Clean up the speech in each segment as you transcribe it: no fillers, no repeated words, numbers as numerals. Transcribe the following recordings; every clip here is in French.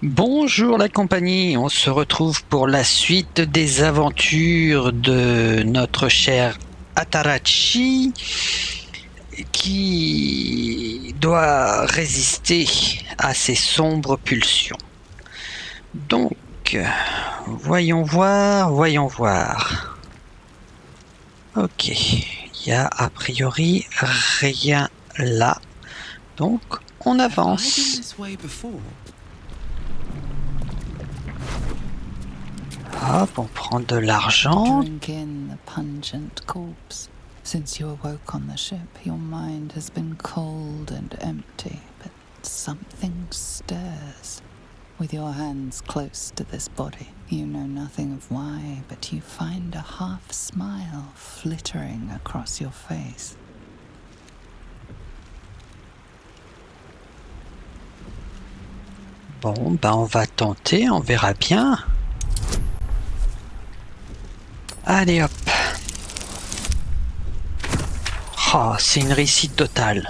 Bonjour la compagnie, on se retrouve pour la suite des aventures de notre cher Atarachi qui doit résister à ces sombres pulsions. Donc, voyons voir. Ok, il y a a priori rien là, donc on Have I been avance. this way before? Hop, on prend de l'argent. Drink in the pungent corpse. Since you awoke on the ship, your mind has been cold and empty, but something stirs. With your hands close to this body, you know nothing of why, but you find a half smile flittering across your face. Bon, bah on va tenter, on verra bien. Allez hop. Oh, c'est une réussite totale.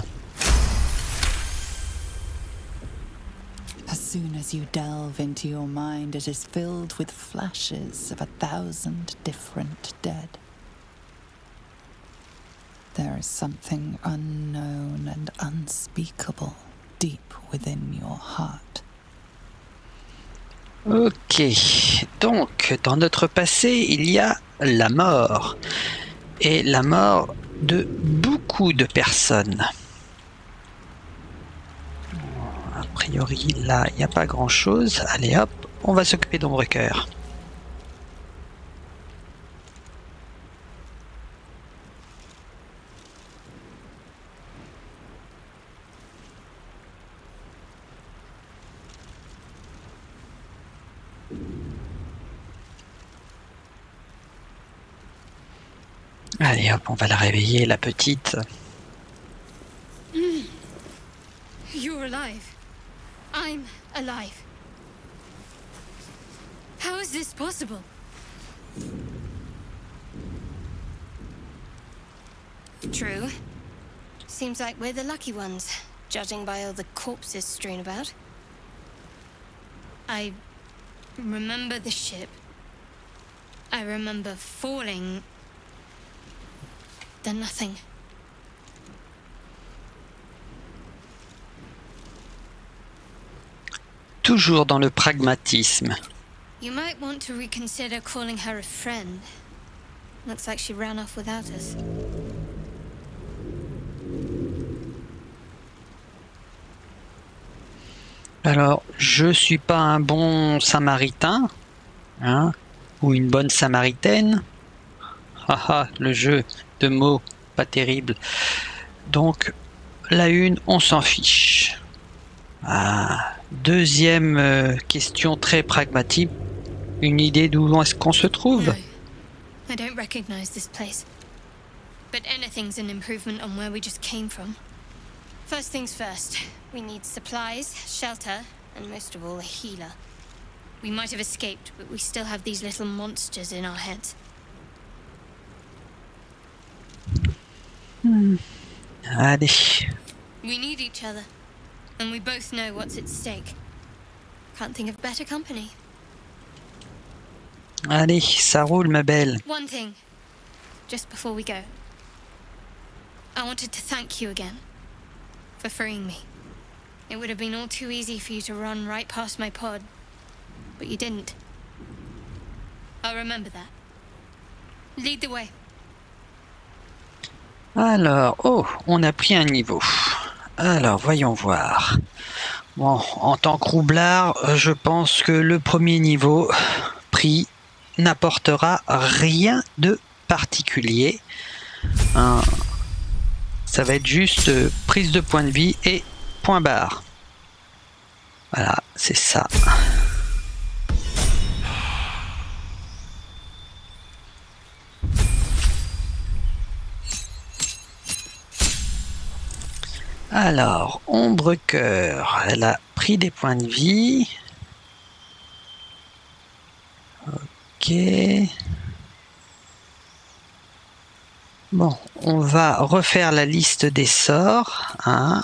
As soon as you delve into your mind, it is filled with flashes of 1,000 different dead. There is something unknown and unspeakable deep within your heart. Ok, donc dans notre passé, il y a la mort. Et la mort de beaucoup de personnes. A priori, là, il n'y a pas grand-chose. Allez hop, on va s'occuper d'Ombrecoeur. Allez hop, on va la réveiller, la petite. You're alive. I'm alive. How is this possible? True. Seems like we're the lucky ones, judging by all the corpses strewn about. I remember the ship. I remember falling. Then nothing. Toujours dans le pragmatisme. You might want to reconsider calling her a friend. Looks like she ran off without us. Alors, je suis pas un bon samaritain, hein, ou une bonne samaritaine. Haha, le jeu de mots, pas terrible. Donc, la une, on s'en fiche. Ah, deuxième question très pragmatique. Une idée d'où est-ce qu'on se trouve? No, I don't recognize this place. But anything's an improvement on where we just came from. First things first, we need supplies, shelter, and most of all, a healer. We might have escaped, but we still have these little monsters in our heads. Allez. We need each other, and we both know what's at stake. Can't think of better company. Allez, ça roule, ma belle. One thing, just before we go. I wanted to thank you again for freeing me. It would have been all too easy for you to run right past my pod, but you didn't. I'll remember that. Lead the way. Alors, oh, on a pris un niveau. Alors, voyons voir. Bon, en tant que roublard, je pense que le premier niveau pris n'apportera rien de particulier. Hein, ça va être juste prise de points de vie et point barre. Voilà, c'est ça. Alors, Ombrecoeur, elle a pris des points de vie. Ok. Bon, on va refaire la liste des sorts. Hein.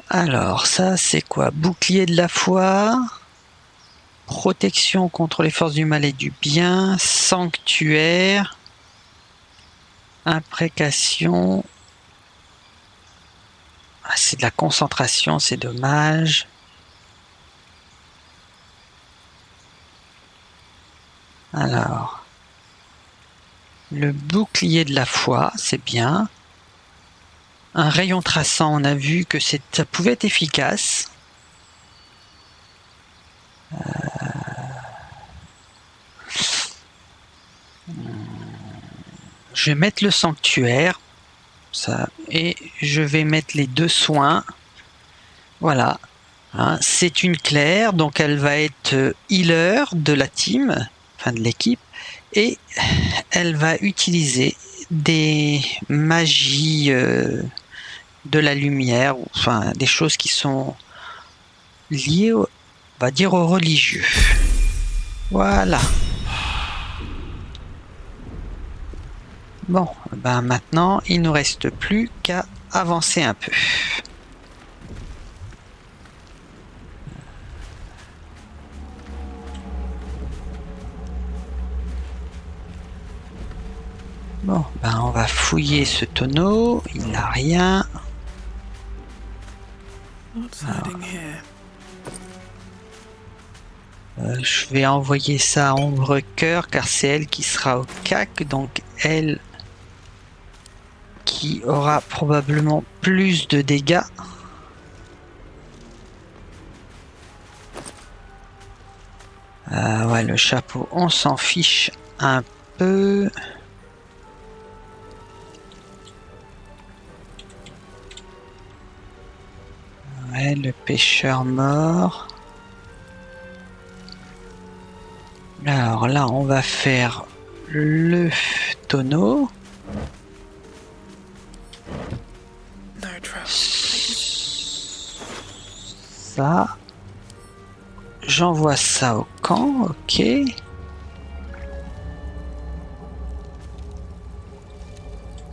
Alors, ça, c'est quoi? Bouclier de la foi, protection contre les forces du mal et du bien, sanctuaire, imprécation. Ah, c'est de la concentration, c'est dommage. Alors, le bouclier de la foi, c'est bien. Un rayon traçant, on a vu que ça pouvait être efficace. Je vais mettre le sanctuaire, ça, et je vais mettre les 2 soins. Voilà. Hein, c'est une Claire, donc elle va être healer de la team, enfin de l'équipe, et elle va utiliser des magies de la lumière, enfin des choses qui sont liées, on va dire, aux religieux. Voilà. Bon, ben maintenant, il ne nous reste plus qu'à avancer un peu. Bon, ben on va fouiller ce tonneau, il n'a rien. Je vais envoyer ça à Ombre Cœur car c'est elle qui sera au CAC, donc elle qui aura probablement plus de dégâts. Ouais, le chapeau, on s'en fiche un peu. Ouais, le pêcheur mort. Alors là, on va faire le tonneau. Ça. J'envoie ça au camp, ok.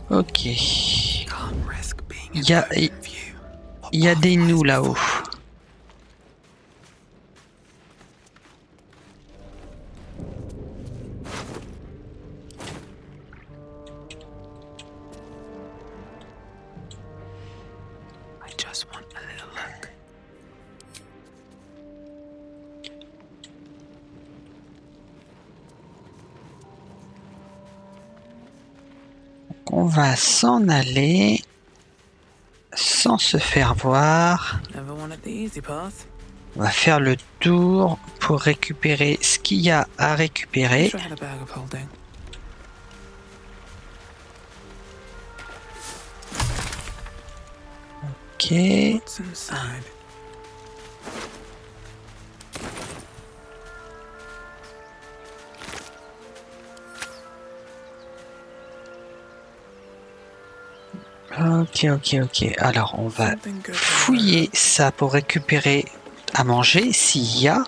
Ok. Il y a des nous là-haut. On va s'en aller sans se faire voir. On va faire le tour pour récupérer ce qu'il y a à récupérer. Ok. Ok. Alors, on va fouiller ça pour récupérer à manger s'il y a.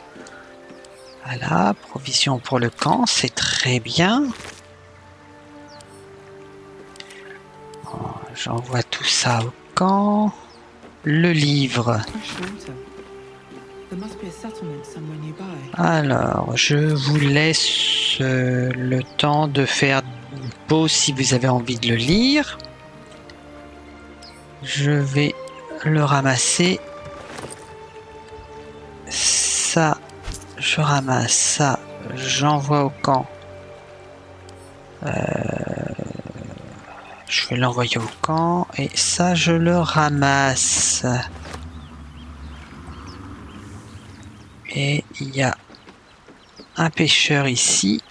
Voilà, provision pour le camp, c'est très bien. J'envoie tout ça au camp. Le livre. Alors, je vous laisse le temps de faire une pause si vous avez envie de le lire. Je vais le ramasser. Ça, je ramasse ça. J'envoie au camp. Je vais l'envoyer au camp. Et ça, je le ramasse. Et il y a un pêcheur ici.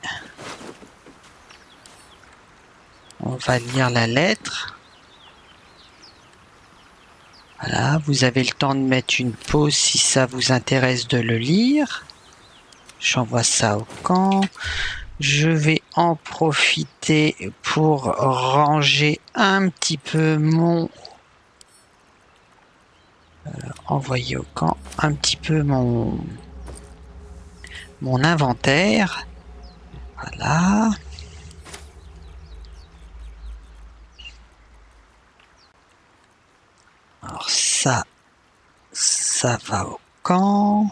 On va lire la lettre. Voilà, vous avez le temps de mettre une pause si ça vous intéresse de le lire. J'envoie ça au camp. Je vais en profiter pour ranger un petit peu mon... envoyer au camp un petit peu mon inventaire. Voilà. Alors ça, ça va au camp.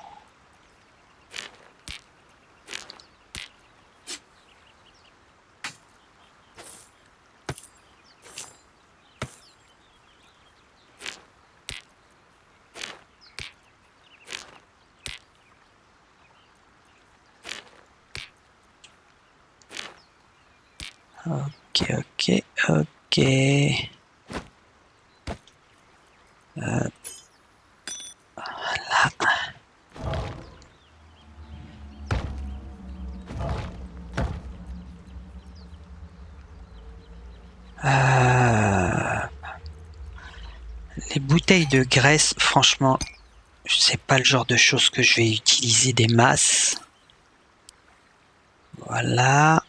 Ok, ok, ok. Les bouteilles de graisse, franchement, c'est pas le genre de choses que je vais utiliser des masses. Voilà.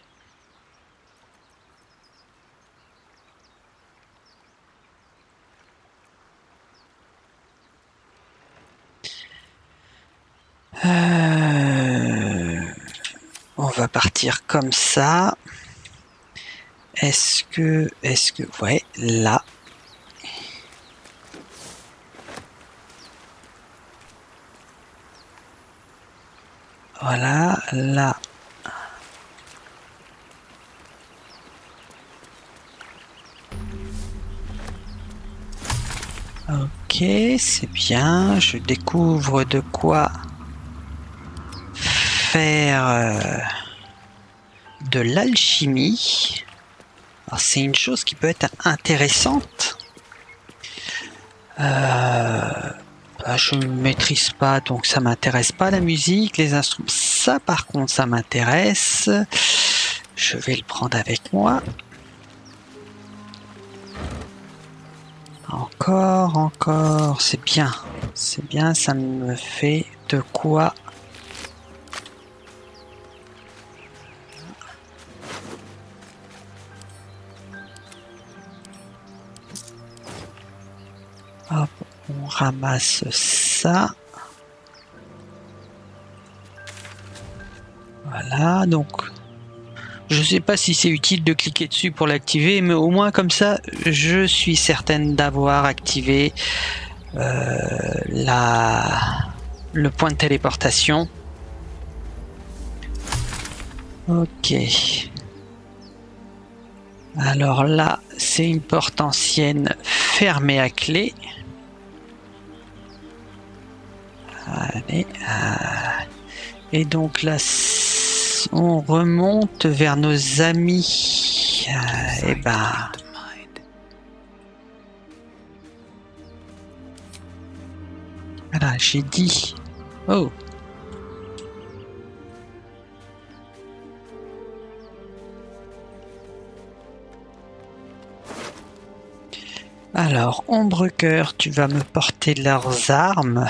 On va partir comme ça. Est-ce que, ouais, là. Voilà, là. Ok, c'est bien. Je découvre de quoi faire de l'alchimie. Alors, c'est une chose qui peut être intéressante. Je ne maîtrise pas, donc ça m'intéresse pas la musique, les instruments. Ça, par contre, ça m'intéresse. Je vais le prendre avec moi. Encore, c'est bien. C'est bien, ça me fait de quoi. Hop, on ramasse ça. Voilà, donc je sais pas si c'est utile de cliquer dessus pour l'activer, mais au moins comme ça, je suis certaine d'avoir activé le point de téléportation. Ok. Alors là, c'est une porte ancienne fermée à clé. Allez. Et donc là, on remonte vers nos amis. Et ben. Voilà, j'ai dit. Oh. Alors, Ombre-Cœur, tu vas me porter leurs armes.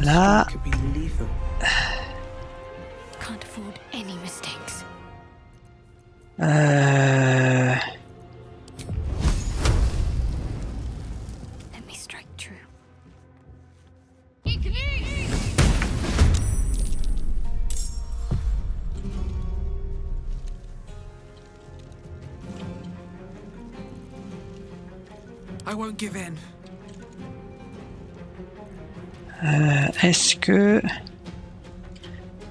Voilà. Can't afford any mistakes. Let me strike true. I won't give in. Est-ce que...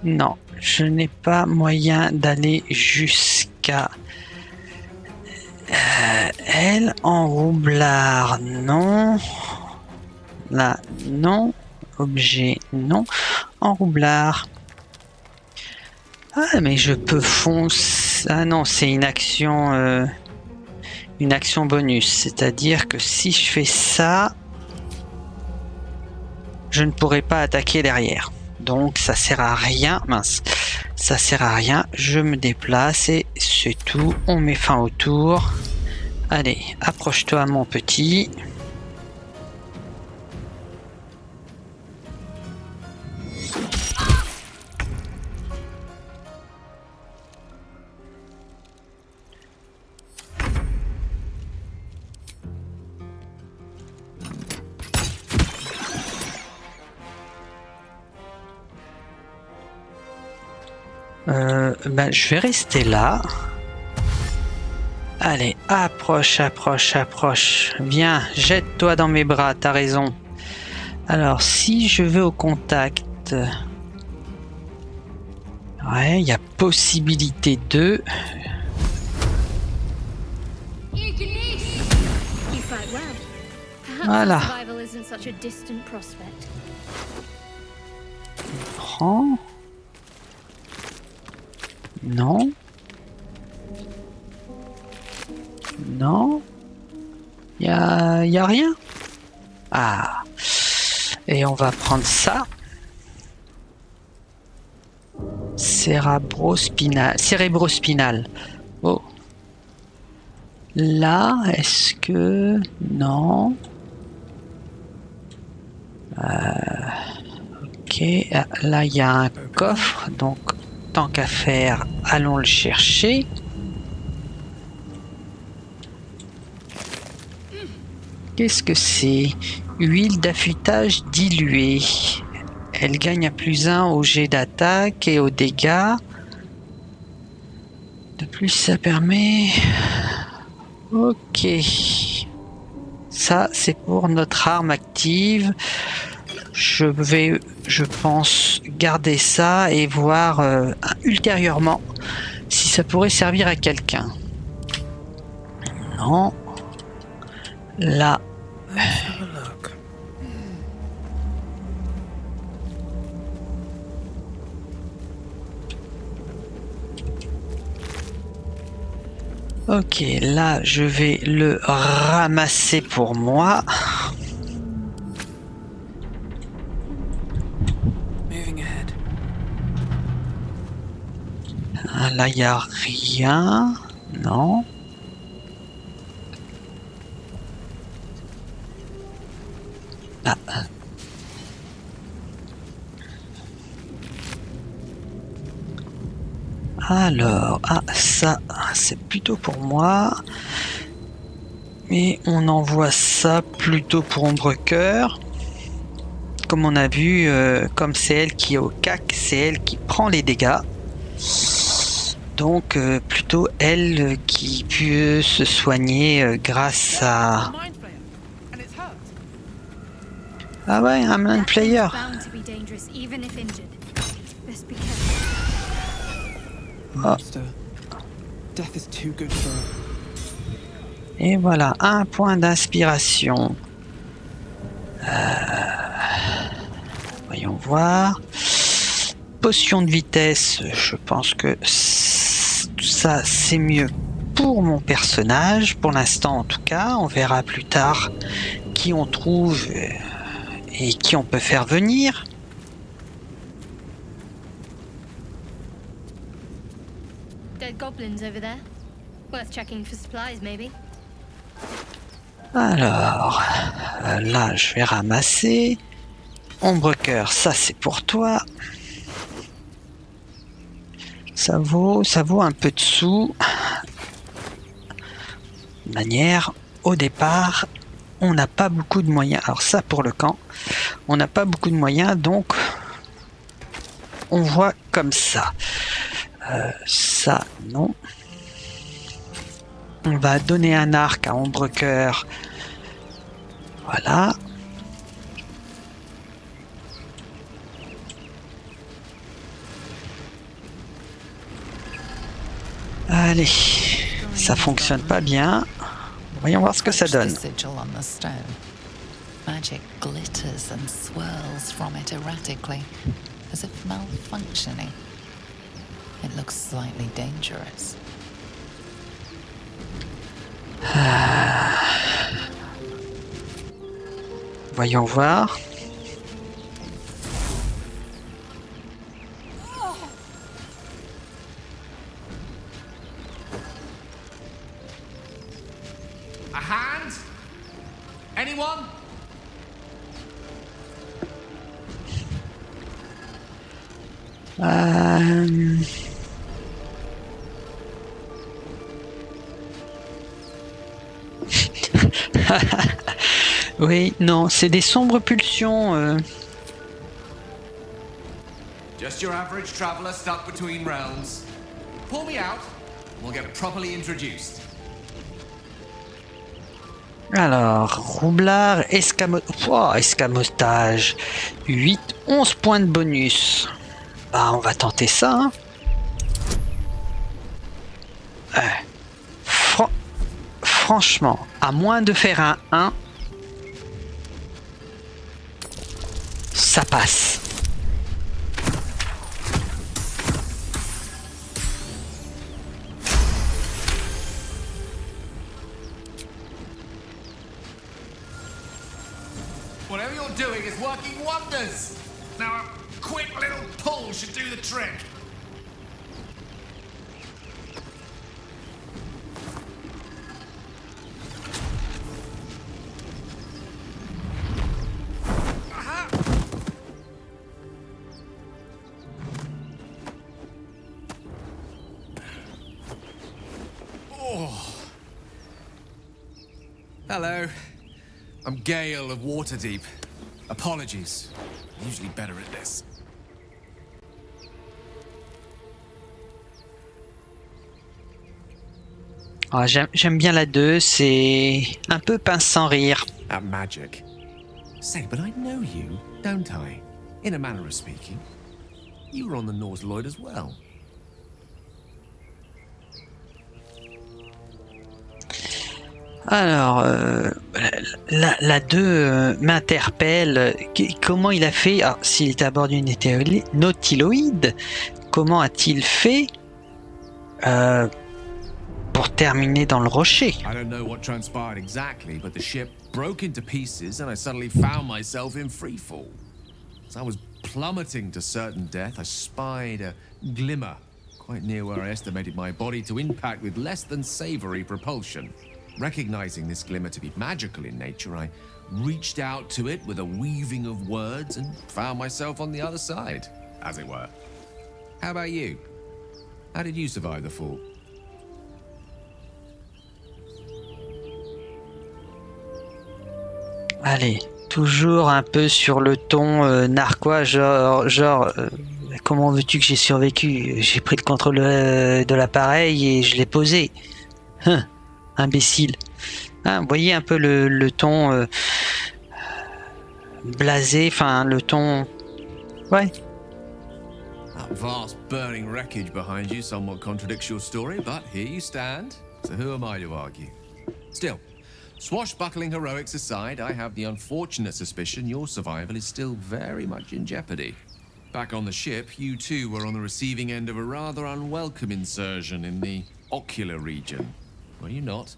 Non, je n'ai pas moyen d'aller jusqu'à elle. En roublard, non. Là, non. Objet, non. En roublard. Ah, mais je peux foncer... Ah non, c'est une action bonus. C'est-à-dire que si je fais ça... je ne pourrai pas attaquer derrière. Donc ça sert à rien. Mince. Ça sert à rien. Je me déplace et c'est tout. On met fin au tour. Allez, approche-toi mon petit. Ben, je vais rester là. Allez, approche, approche, approche. Viens, jette-toi dans mes bras, t'as raison. Alors, si je vais au contact... Ouais, il y a possibilité de... You fight well. Perhaps Voilà. survival isn't such a distant prospect. Prends. Non. Non. Y a rien. Ah. Et on va prendre ça. Cérébrospinal. Oh. Là, est-ce que... Non. Ok. Là, il y a un coffre. Donc, tant qu'à faire, allons le chercher. Qu'est-ce que c'est? Huile d'affûtage diluée. Elle gagne à +1 au jet d'attaque et aux dégâts. De plus, ça permet... Ok. Ça, c'est pour notre arme active. Je vais, je pense, garder ça et voir ultérieurement si ça pourrait servir à quelqu'un. Non. Là. Let's have a look. Ok, là, je vais le ramasser pour moi. Moving ahead. Là, il n'y a rien. Non. Ah. Alors, ça, c'est plutôt pour moi. Mais on envoie ça plutôt pour Ombrecoeur. Comme on a vu, comme c'est elle qui est au CAC, c'est elle qui prend les dégâts. Donc, plutôt elle qui peut se soigner grâce à... Mind flayer, and it's hurt. Ah ouais, un mind player. Bound to be dangerous even if injured. Best be careful. Monster. Death is too good for her. Et voilà, un point d'inspiration. Voyons voir. Potion de vitesse, je pense que ça c'est mieux pour mon personnage. Pour l'instant en tout cas, on verra plus tard qui on trouve et qui on peut faire venir. Dead goblins over there. Worth checking for supplies, maybe. Alors, là je vais ramasser. Ombrecoeur, ça c'est pour toi. Ça vaut un peu de sous. De manière, au départ, on n'a pas beaucoup de moyens. Alors ça pour le camp, on n'a pas beaucoup de moyens, donc on voit comme ça. Ça, non. On va donner un arc à Ombrecoeur. Voilà. Allez, ça fonctionne pas bien. Voyons voir ce que ça Approach donne. the sigil on the stone. Magic glitters and swirls from it erratically, as if malfunctioning. It looks slightly dangerous. Voyons voir. A hand? Anyone? Euh, Oui, non, c'est des sombres pulsions. Just your average traveler stuck between realms. Pull me out, and we'll get properly introduced. Alors, roublard, escamotage. 8, 11 points de bonus. Bah, on va tenter ça. Hein. Franchement, à moins de faire un 1, ça passe. Whatever you're doing is working wonders. Now a quick little pull should do the trick. Aha! Oh. Hello. I'm Gale of Waterdeep. Apologies. I'm usually better at this. Ah, j'aime bien la 2, c'est un peu pince sans rire. At magic. Say, but I know you, don't I? In a manner of speaking. You were on the Norse Lloyd as well. Alors, la 2 m'interpelle. Comment il a fait? Ah, s'il est à bord d'une nautiloïde, comment a-t-il fait pour terminer dans le rocher? I don't know what transpired exactly, but the ship broke into pieces and I suddenly found myself in freefall. As I was plummeting to certain death, I spied a glimmer quite near where I estimated my body to impact with less than savory propulsion. Recognizing this glimmer to be magical in nature, I reached out to it with a weaving of words and found myself on the other side, as it were. How about you? How did you survive the fall? Allez, toujours un peu sur le ton narquois, genre comment veux-tu que j'ai survécu? J'ai pris le contrôle de l'appareil et je l'ai posé. Imbécile. Hein, vous voyez un peu le ton blasé, enfin le ton... Ouais. That vast burning wreckage behind you somewhat contradicts your story, but here you stand, so who am I to argue? Still, swashbuckling heroics aside, I have the unfortunate suspicion your survival is still very much in jeopardy. Back on the ship, you too were on the receiving end of a rather unwelcome insertion in the ocular region. Were you not?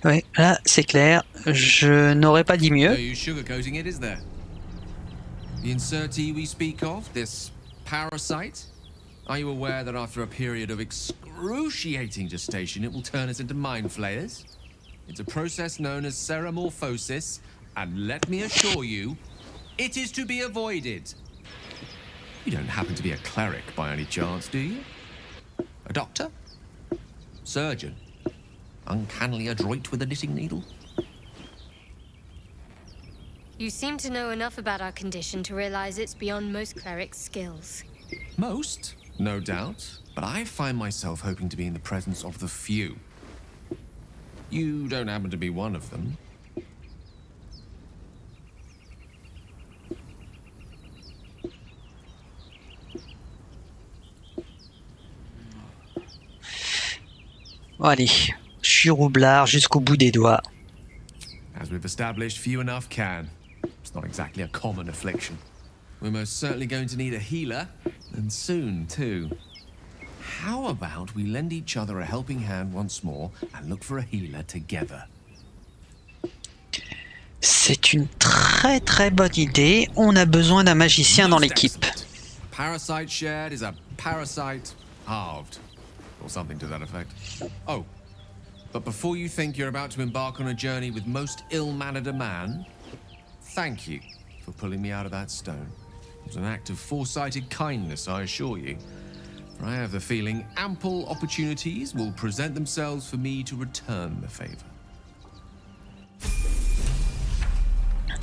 Ouais, là c'est clair, je n'aurais pas dit No mieux. use sugarcoating it, is there? The insertee we speak of, this parasite, are you aware that after a period of excruciating gestation, it will turn us into mind flayers? It's a process known as ceramorphosis, and let me assure you, it is to be avoided. You don't happen to be a cleric by any chance, do you? A doctor? Surgeon? Uncannily adroit with a knitting needle? You seem to know enough about our condition to realize it's beyond most clerics' skills. Most, no doubt, but I find myself hoping to be in the presence of the few. You don't happen to be one of them. Bon, allez, je suis roublard jusqu'au bout des doigts. As we've established, few enough can. It's not exactly a common affliction. We're most certainly going to need a healer, and soon, too. How about we lend each other a helping hand once more and look for a healer together? C'est une très très bonne idée. On a besoin d'un magicien dans Most l'équipe. excellent. Parasite shared is a parasite halved. Or something to that effect. Oh, but before you think you're about to embark on a journey with most ill-mannered a man, thank you for pulling me out of that stone. It was an act of foresighted kindness, I assure you. For I have the feeling ample opportunities will present themselves for me to return the favor.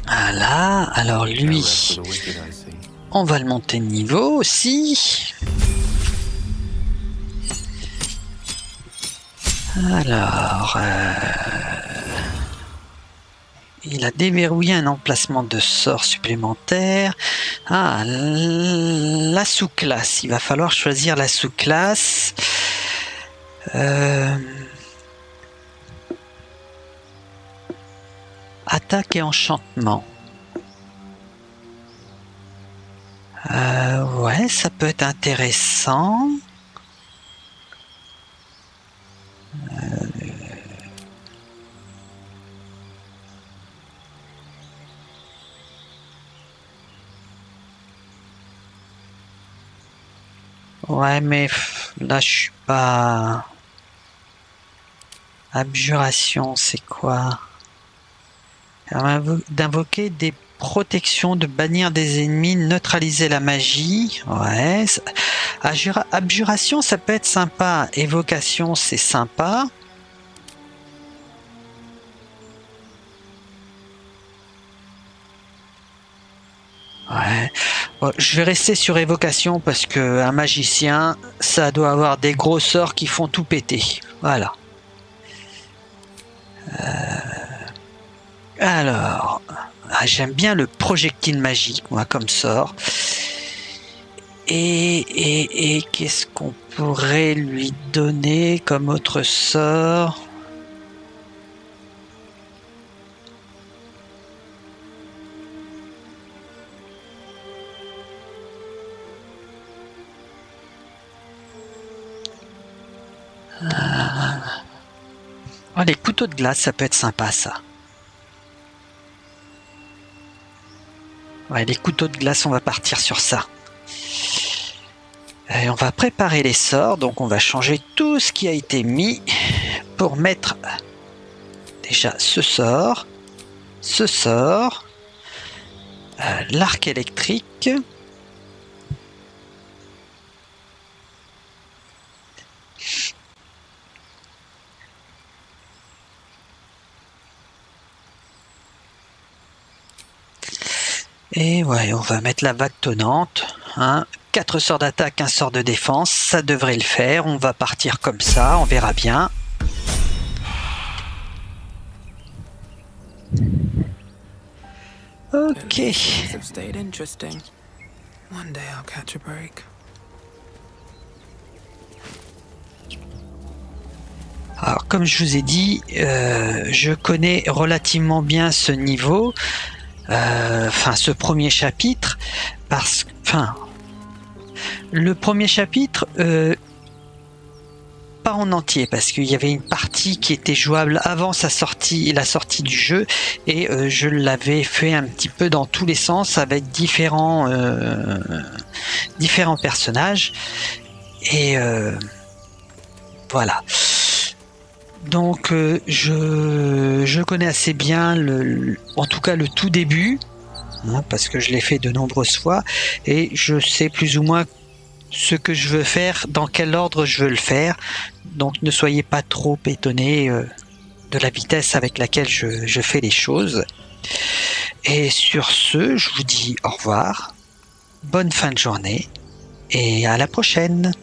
Ah là, alors lui. No rest for the wicked, I see. on va le monter de niveau aussi. Alors, il a déverrouillé un emplacement de sort supplémentaire. Ah, la sous-classe. Il va falloir choisir la sous-classe. Attaque et enchantement. Ouais, ça peut être intéressant. Ouais, mais là, je suis pas... Abjuration, c'est quoi? D'invoquer des protections, de bannir des ennemis, neutraliser la magie. Ouais. Abjuration, ça peut être sympa. Évocation, c'est sympa. Ouais. Bon, je vais rester sur évocation parce que un magicien, ça doit avoir des gros sorts qui font tout péter. Voilà. Alors, j'aime bien le projectile magique, moi, comme sort. Et qu'est-ce qu'on pourrait lui donner comme autre sort? Oh, les couteaux de glace, ça peut être sympa, ça. Ouais, les couteaux de glace, on va partir sur ça. Et on va préparer les sorts, donc on va changer tout ce qui a été mis pour mettre déjà ce sort, l'arc électrique. Et ouais, on va mettre la vague tonnante. 4 sorts d'attaque, 1 sort de défense, ça devrait le faire. On va partir comme ça, on verra bien. Ok. Alors, comme je vous ai dit, je connais relativement bien ce niveau. Ce premier chapitre, le premier chapitre, pas en entier, parce qu'il y avait une partie qui était jouable avant la sortie du jeu, et je l'avais fait un petit peu dans tous les sens avec différents personnages, et voilà. Donc je connais assez bien en tout cas le tout début, parce que je l'ai fait de nombreuses fois, et je sais plus ou moins ce que je veux faire, dans quel ordre je veux le faire. Donc ne soyez pas trop étonnés de la vitesse avec laquelle je fais les choses. Et sur ce, je vous dis au revoir, bonne fin de journée, et à la prochaine.